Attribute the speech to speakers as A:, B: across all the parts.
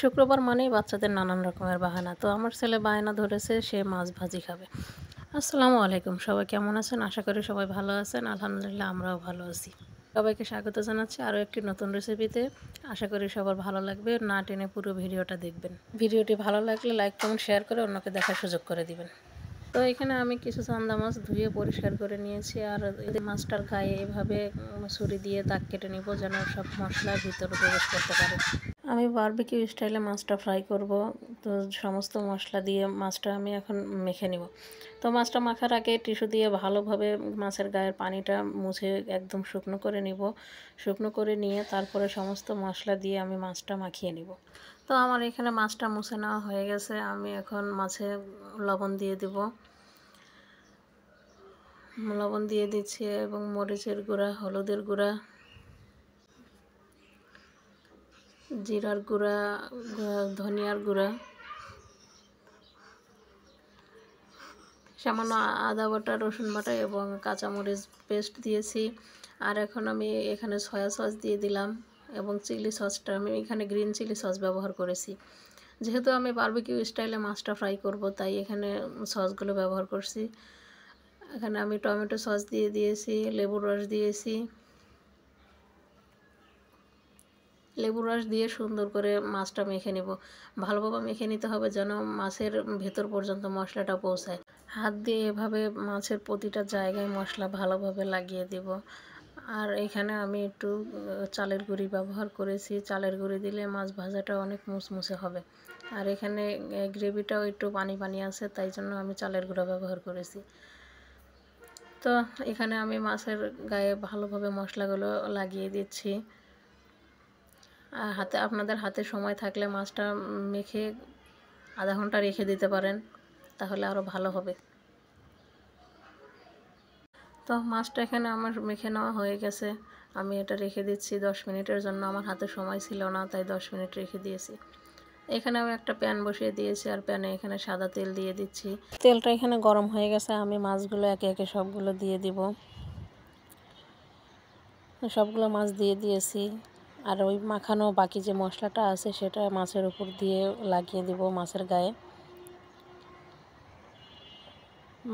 A: শুক্রবার মানেই বাচ্চাদের নানান রকমের বাহানা। তো আমার ছেলে বায়না ধরেছে সে মাছ ভাজি খাবে। আসসালামু আলাইকুম, সবাই কেমন আছেন? আশা করি সবাই ভালো আছেন। আলহামদুলিল্লাহ আমরাও ভালো আছি। সবাইকে স্বাগত জানাচ্ছি আরও একটি নতুন রেসিপিতে। আশা করি সবার ভালো লাগবে, না টেনে পুরো ভিডিওটা দেখবেন। ভিডিওটি ভালো লাগলে লাইক কমেন্ট শেয়ার করে অন্যকে দেখার সুযোগ করে দিবেন। তো এখানে আমি কিছু চান্দা মাছ ধুয়ে পরিষ্কার করে নিয়েছি, আর এই মাছটার গায়ে এভাবে ছুরি দিয়ে দাগ কেটে নিব যেন সব মশলা ভিতরে প্রবেশ করতে পারে। আমি বারবিকিউ স্টাইলে মাছটা ফ্রাই করব। তো সমস্ত মশলা দিয়ে মাছটা আমি এখন মেখে নিব। তো মাছটা মাখার আগে টিস্যু দিয়ে ভালোভাবে মাছের গায়ের পানিটা মুছে একদম শুকনো করে নিব। শুকনো করে নিয়ে তারপরে সমস্ত মশলা দিয়ে আমি মাছটা মাখিয়ে নিব। তো আমার এখানে মাছটা মুছে নেওয়া হয়ে গেছে। আমি এখন মাছে লবণ দিয়ে দেব। লবণ দিয়ে দিচ্ছি এবং মরিচের গুঁড়া, হলুদের গুঁড়া, জিরার গুঁড়া, ধনিয়ার গুঁড়া, সামান্য আদা বাটা, রসুন বাটা এবং কাঁচামরিচ পেস্ট দিয়েছি। আর এখন আমি এখানে সয়া সস দিয়ে দিলাম এবং চিলি সসটা আমি এখানে গ্রিন চিলি সস ব্যবহার করেছি। যেহেতু আমি বারবিকিউ স্টাইলে মাছটা ফ্রাই করব, তাই এখানে সসগুলো ব্যবহার করছি। এখানে আমি টমেটো সস দিয়ে দিয়েছি, লেবুর রস দিয়েছি। লেবুর রস দিয়ে সুন্দর করে মাছটা মেখে নিব। ভালোভাবে মেখে নিতে হবে যেন মাছের ভেতর পর্যন্ত মশলাটা পৌঁছায়। হাত দিয়ে এভাবে মাছের প্রতিটা জায়গায় মশলা ভালোভাবে লাগিয়ে দেব। আর এখানে আমি একটু চালের গুঁড়ি ব্যবহার করেছি। চালের গুঁড়ি দিলে মাছ ভাজাটা অনেক মুচমুচে হবে। আর এখানে গ্রেভিটাও একটু পানি পানি আছে, তাই জন্য আমি চালের গুঁড়া ব্যবহার করেছি। তো এখানে আমি মাছের গায়ে ভালোভাবে মশলাগুলো লাগিয়ে দিচ্ছি। আর আপনাদের হাতে সময় থাকলে মাছটা মেখে আধা ঘন্টা রেখে দিতে পারেন, তাহলে আরও ভালো হবে। তো মাছটা এখানে আমার মেখে নেওয়া হয়ে গেছে। আমি এটা রেখে দিচ্ছি 10 মিনিটের জন্য। আমার হাতে সময় ছিল না, তাই 10 মিনিট রেখে দিয়েছি। এখানে আমি একটা প্যান বসিয়ে দিয়েছি, আর প্যানে এখানে সাদা তেল দিয়ে দিচ্ছি। তেলটা এখানে গরম হয়ে গেছে। আমি মাছগুলো একে একে সবগুলো দিয়ে দিব। সবগুলো মাছ দিয়ে দিয়েছি। আর ওই মাখানো বাকি যে মশলাটা আছে সেটা মাছের উপর দিয়ে লাগিয়ে দিব মাছের গায়ে।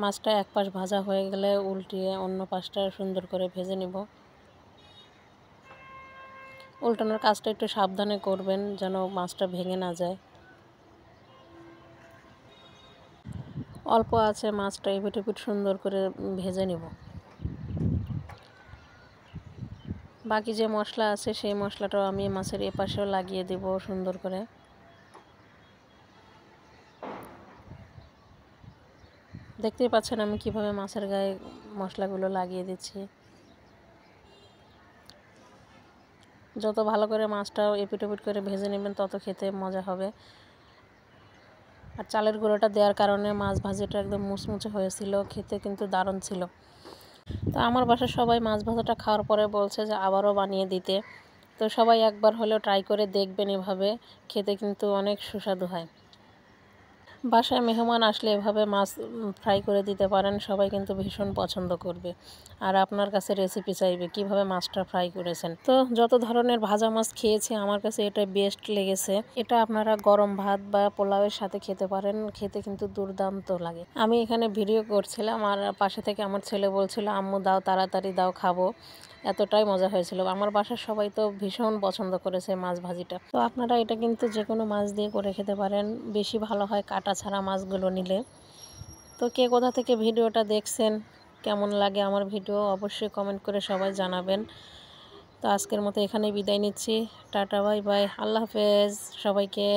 A: মাছটা এক পাশ ভাজা হয়ে গেলে উল্টিয়ে অন্য পাশটা সুন্দর করে ভেজে নিব। উল্টানোর কাজটা একটু সাবধানে করবেন যেন মাছটা ভেঙে না যায়। অল্প আছে মাছটা এপিট ওপিট সুন্দর করে ভেজে নিব। বাকি যে মশলা আছে সেই মশলাটাও আমি মাছের এপাশেও লাগিয়ে দেব সুন্দর করে। দেখতেই পাচ্ছেন আমি কিভাবে মাছের গায়ে মশলাগুলো লাগিয়ে দিচ্ছি। যত ভালো করে মাছটাও এপিট ওপিট করে ভেজে নেবেন তত খেতে মজা হবে। আর চালের গুঁড়োটা দেওয়ার কারণে মাছ ভাজিটা একদম মুচমুচে হয়েছিল, খেতে কিন্তু দারুণ ছিল। তো আমার বাসার সবাই মাছ ভাজাটা খাওয়ার পরে বলছে যে আবারও বানিয়ে দিতে। তো সবাই একবার হলেও ট্রাই করে দেখবেন, এভাবে খেতে কিন্তু অনেক সুস্বাদু হয়। বাসায় মেহমান আসলে এভাবে মাছ ফ্রাই করে দিতে পারেন, সবাই কিন্তু ভীষণ পছন্দ করবে। আর আপনার কাছে রেসিপি চাইবে কিভাবে মাছটা ফ্রাই করেছেন। তো যত ধরনের ভাজা মাছ খেয়েছি আমার কাছে এটা বেস্ট লেগেছে। এটা আপনারা গরম ভাত বা পোলাওয়ের সাথে খেতে পারেন, খেতে কিন্তু দুর্দান্ত লাগে। আমি এখানে ভিডিও করছিলাম আর পাশে থেকে আমার ছেলে বলছিল আম্মু দাও, তাড়াতাড়ি দাও, খাবো। এতটাই মজা হয়েছিল। আমার বাসার সবাই তো ভীষণ পছন্দ করেছে মাছ ভাজিটা। তো আপনারা এটা কিন্তু যে কোনো মাছ দিয়ে করে খেতে পারেন, বেশি ভালো হয় কাটা ছাড়া মাছগুলো নিলে। তো কে কোথা থেকে ভিডিওটা দেখছেন, কেমন লাগে আমার ভিডিও অবশ্যই কমেন্ট করে সবাই জানাবেন। তো আজকের মতো এখানেই বিদায় নিচ্ছি। টাটা, বাই বাই, আল্লাহ হাফেজ সবাইকে।